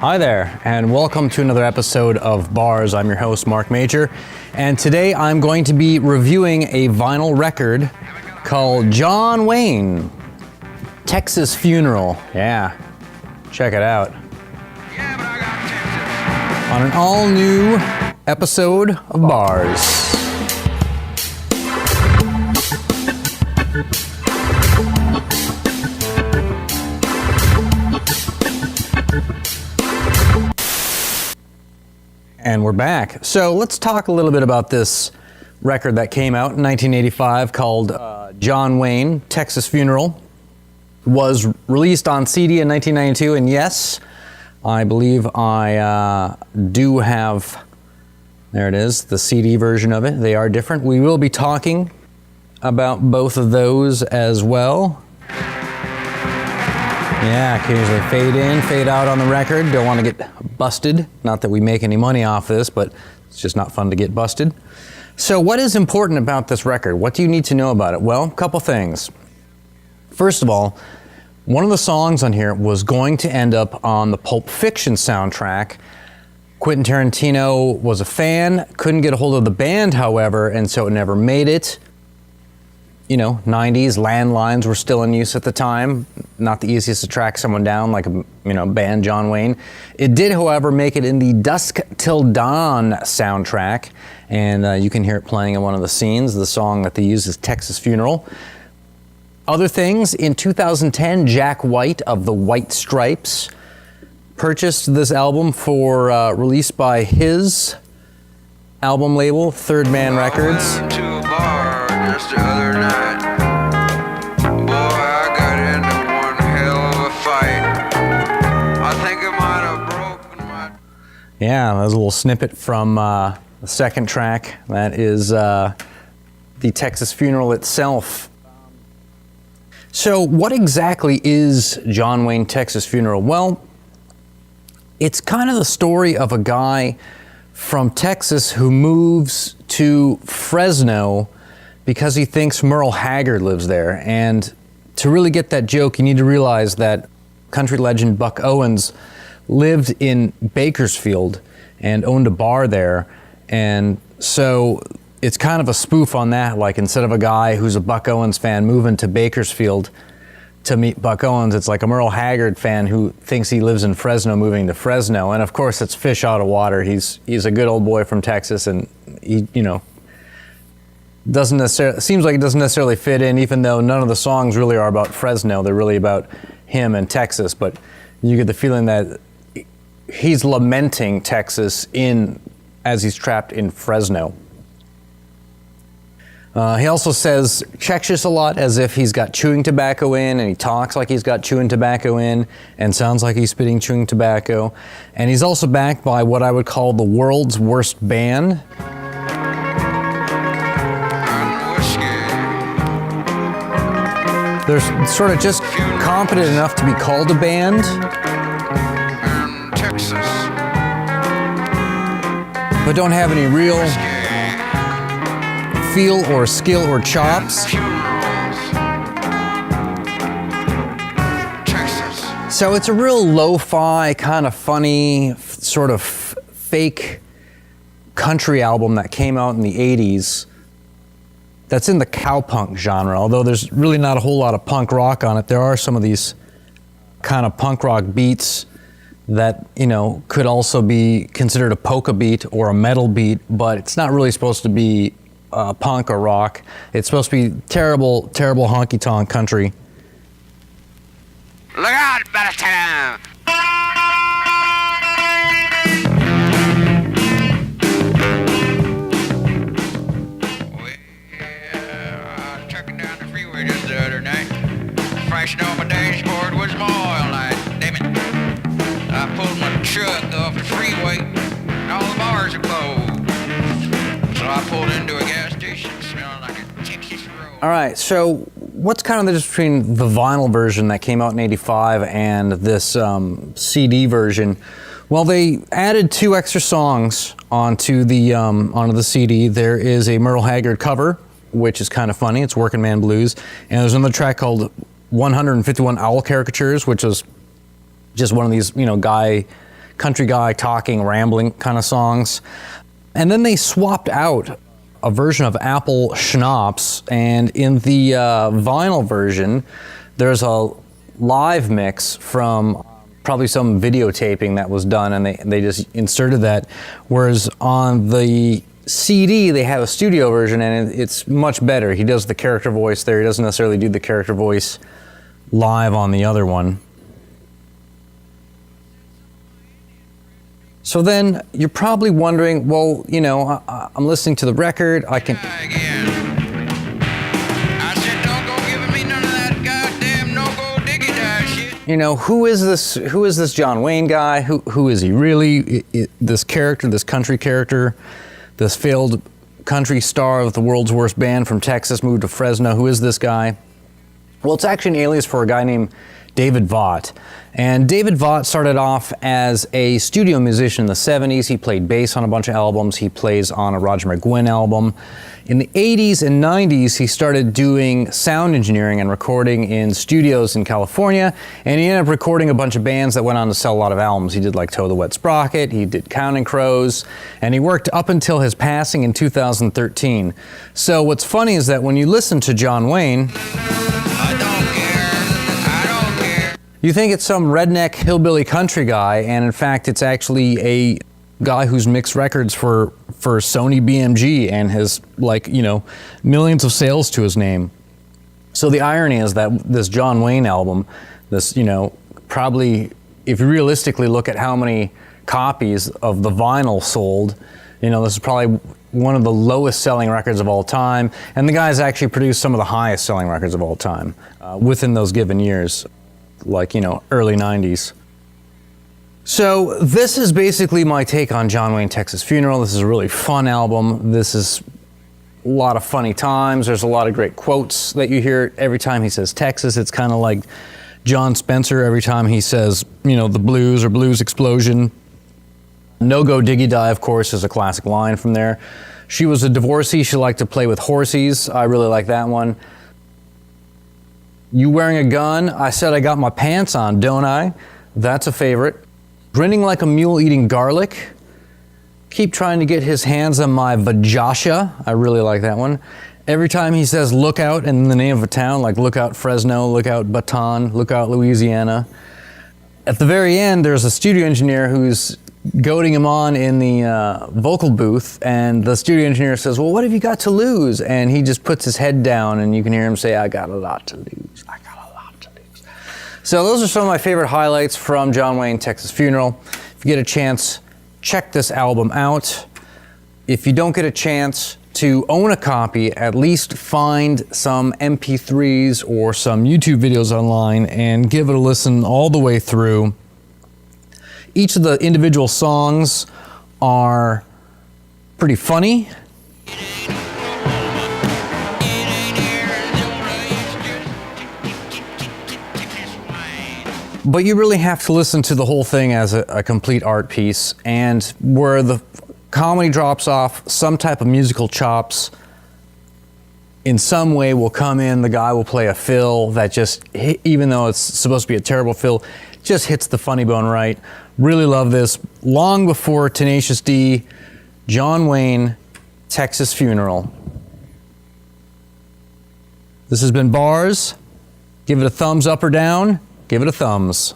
Hi there, and welcome to another episode of Bars. I'm your host, Mark Major, and today I'm going to be reviewing a vinyl record called John Wayne, Texas Funeral. Yeah, check it out. On an all-new episode of Bars. And we're back. So let's talk a little bit about this record that came out in 1985 called John Wayne, Texas Funeral. Was released on CD in 1992, and yes, I believe I do have, there it is, the CD version of it. They are different. We will be talking about both of those as well. Yeah, occasionally fade in, fade out on the record. Don't want to get busted. Not that we make any money off this, but it's just not fun to get busted. So what is important about this record? What do you need to know about it? Well, a couple things. First of all, one of the songs on here was going to end up on the Pulp Fiction soundtrack. Quentin Tarantino was a fan, couldn't get a hold of the band, however, and so it never made it. You know, 90s, landlines were still in use at the time. Not the easiest to track someone down like a band John Wayne. It did, however, make it in the Dusk Till Dawn soundtrack, and you can hear it playing in one of the scenes. The song that they use is Texas Funeral. Other things, in 2010, Jack White of the White Stripes purchased this album for release by his album label, Third Man Records. The other night, boy, I got into one hell of a fight. I think I might have broken my... Yeah, that was a little snippet from the second track. That is the Texas Funeral itself. So what exactly is John Wayne, Texas Funeral? Well, it's kind of the story of a guy from Texas who moves to Fresno because he thinks Merle Haggard lives there. And to really get that joke, you need to realize that country legend Buck Owens lived in Bakersfield and owned a bar there. And so it's kind of a spoof on that. Like, instead of a guy who's a Buck Owens fan moving to Bakersfield to meet Buck Owens, it's like a Merle Haggard fan who thinks he lives in Fresno moving to Fresno. And of course, it's fish out of water. He's a good old boy from Texas, and he, doesn't necessarily, seems like it doesn't necessarily fit in, even though none of the songs really are about Fresno. They're really about him and Texas, but you get the feeling that he's lamenting Texas as he's trapped in Fresno. He also says Texas a lot, as if he's got chewing tobacco in, and he talks like he's got chewing tobacco in, and sounds like he's spitting chewing tobacco. And he's also backed by what I would call the world's worst band. They're sort of just confident enough to be called a band, Texas, but don't have any real feel or skill or chops. Texas. So it's a real lo-fi, kind of funny, sort of fake country album that came out in the 80s. That's in the cowpunk genre, although there's really not a whole lot of punk rock on it. There are some of these kind of punk rock beats that, could also be considered a polka beat or a metal beat, but it's not really supposed to be punk or rock. It's supposed to be terrible, terrible honky-tonk country. Look out, Bellatown! Just the other night, flashing on my dashboard was my oil light. Damn it! I pulled my truck off the freeway, and all the bars are closed. So I pulled into a gas station, smelling like a Texas road. All right, so what's kind of the difference between the vinyl version that came out in '85 and this CD version? Well, they added 2 extra songs onto the CD. There is a Merle Haggard cover, which is kind of funny. It's Working Man Blues. And there's another track called 151 Owl Caricatures, which is just one of these, guy country guy talking, rambling kind of songs. And then they swapped out a version of Apple Schnapps, and in the vinyl version, there's a live mix from probably some videotaping that was done, and they just inserted that. Whereas on the CD, they have a studio version, and it's much better. He does the character voice there. He doesn't necessarily do the character voice live on the other one. So then you're probably wondering, well, you know, I'm listening to the record. I can. Again. I said, don't go giving me none of that goddamn no-go diggy-die shit. You know, who is this? Who is this John Wayne guy? Who is he really? This character, this country character, this failed country star of the world's worst band from Texas, moved to Fresno. Who is this guy? Well, it's actually an alias for a guy named David Vaught. And David Vaught started off as a studio musician in the 70s. He played bass on a bunch of albums. He plays on a Roger McGuinn album. In the 80s and 90s, he started doing sound engineering and recording in studios in California. And he ended up recording a bunch of bands that went on to sell a lot of albums. He did like Toe the Wet Sprocket, he did Counting Crows, and he worked up until his passing in 2013. So what's funny is that when you listen to John Wayne, you think it's some redneck hillbilly country guy, and in fact it's actually a guy who's mixed records for Sony BMG and has, like, you know, millions of sales to his name. So the irony is that this John Wayne album, this, you know, probably, if you realistically look at how many copies of the vinyl sold, you know, this is probably one of the lowest selling records of all time, and the guy's actually produced some of the highest selling records of all time within those given years, like, you know, early 90s. So this is basically my take on John Wayne, Texas Funeral. This is a really fun album. This is a lot of funny times. There's a lot of great quotes that you hear every time he says Texas. It's kind of like John Spencer every time he says, you know, the blues or blues explosion. No Go Diggy Die, of course, is a classic line from there. She was a divorcee. She liked to play with horsies. I really like that one. You wearing a gun? I said I got my pants on, don't I? That's a favorite. Grinning like a mule eating garlic. Keep trying to get his hands on my vajasha. I really like that one. Every time he says lookout in the name of a town, like Lookout Fresno, Lookout Baton, Lookout Louisiana. At the very end, there's a studio engineer who's goading him on in the vocal booth, and the studio engineer says, well, what have you got to lose? And he just puts his head down, and you can hear him say, I got a lot to lose. I got a lot to lose. So those are some of my favorite highlights from John Wayne, Texas Funeral. If you get a chance, check this album out. If you don't get a chance to own a copy, at least find some MP3s or some YouTube videos online and give it a listen all the way through. Each of the individual songs are pretty funny. But you really have to listen to the whole thing as a complete art piece, and where the comedy drops off, some type of musical chops in some way will come in. The guy will play a fill that just, even though it's supposed to be a terrible fill, just hits the funny bone right. Really love this. Long before Tenacious D, John Wayne, Texas Funeral. This has been Bars. Give it a thumbs up or down. Give it a thumbs.